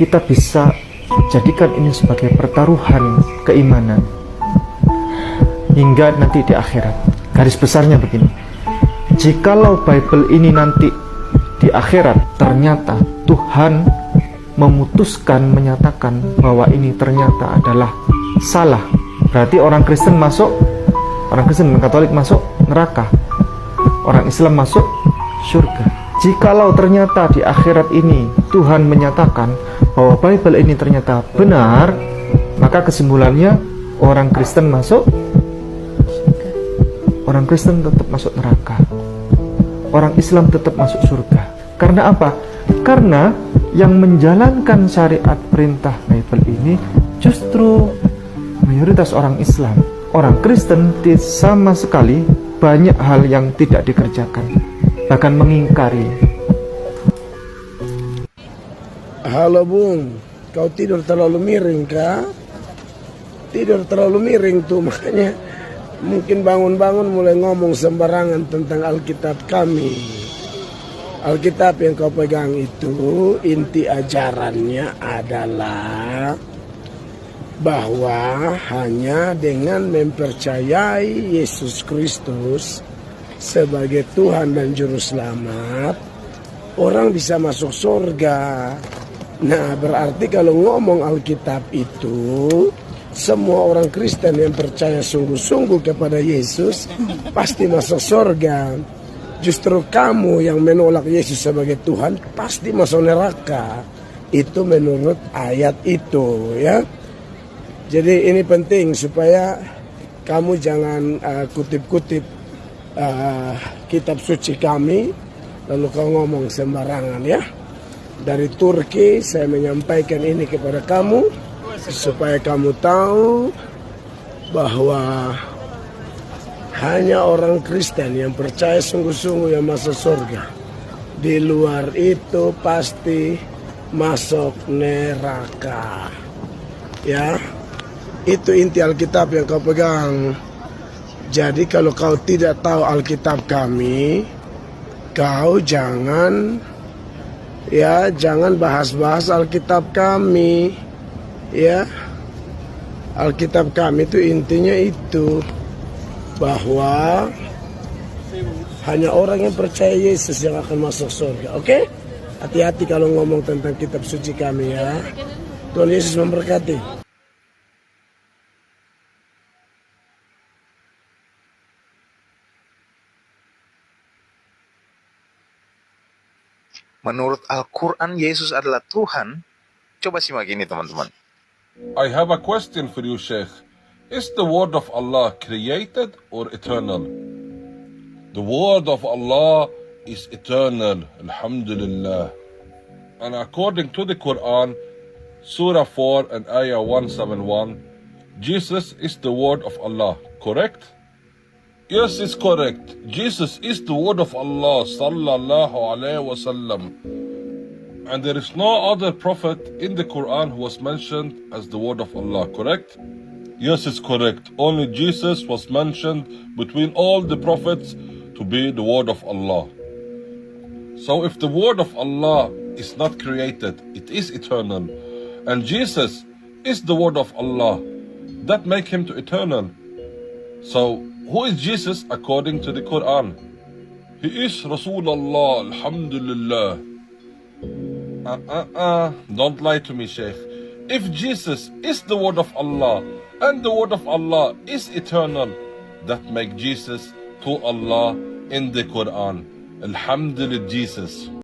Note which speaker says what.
Speaker 1: kita bisa jadikan ini sebagai pertaruhan keimanan hingga nanti di akhirat. Garis besarnya begini, jikalau Bible ini nanti di akhirat ternyata Tuhan memutuskan, menyatakan bahwa ini ternyata adalah salah, berarti orang Kristen dan Katolik masuk neraka, orang Islam masuk surga. Jikalau ternyata di akhirat ini Tuhan menyatakan bahwa Bible ini ternyata benar, maka kesimpulannya orang Kristen masuk, orang Kristen tetap masuk neraka, orang Islam tetap masuk surga. Karena apa? Karena yang menjalankan syariat perintah Bible ini justru mayoritas orang Islam. Orang Kristen sama sekali banyak hal yang tidak dikerjakan, bahkan mengingkari.
Speaker 2: Halo Bung, kau tidur terlalu miring kah? Tidur terlalu miring tuh, makanya mungkin bangun-bangun mulai ngomong sembarangan tentang Alkitab kami. Alkitab yang kau pegang itu inti ajarannya adalah bahwa hanya dengan mempercayai Yesus Kristus sebagai Tuhan dan Juru Selamat, orang bisa masuk surga. Nah, berarti kalau ngomong Alkitab itu, semua orang Kristen yang percaya sungguh-sungguh kepada Yesus pasti masuk surga. Justru kamu yang menolak Yesus sebagai Tuhan pasti masuk neraka. Itu menurut ayat itu, ya. Jadi ini penting supaya kamu jangan kutip-kutip kitab suci kami lalu kau ngomong sembarangan, ya. Dari Turki saya menyampaikan ini kepada kamu supaya kamu tahu bahwa hanya orang Kristen yang percaya sungguh-sungguh yang masuk surga. Di luar itu pasti masuk neraka, ya. Itu inti Alkitab yang kau pegang. Jadi kalau kau tidak tahu Alkitab kami, kau jangan bahas-bahas Alkitab kami, ya. Alkitab kami itu intinya itu bahwa hanya orang yang percaya Yesus yang akan masuk surga. Oke? Hati-hati kalau ngomong tentang kitab suci kami, ya. Tuhan Yesus memberkati.
Speaker 3: Menurut Al-Quran, Yesus adalah Tuhan. Coba simak ini, teman-teman.
Speaker 4: I have a question for you, Sheikh. Is the word of Allah created or eternal? The word of Allah is eternal, alhamdulillah. And according to the Quran, Surah 4 and Ayah 171, Jesus is the word of Allah, correct? Yes, it's correct. Jesus is the word of Allah, sallallahu alayhi wa sallam. And there is no other prophet in the Quran who was mentioned as the word of Allah, correct? Yes, it's correct. Only Jesus was mentioned between all the prophets to be the word of Allah. So if the word of Allah is not created, it is eternal. And Jesus is the word of Allah. That make him to eternal. So who is Jesus according to the Quran? He is Rasulullah, alhamdulillah. Don't lie to me, Sheikh. If Jesus is the word of Allah and the word of Allah is eternal, that make Jesus to Allah in the Quran. Alhamdulillah, Jesus.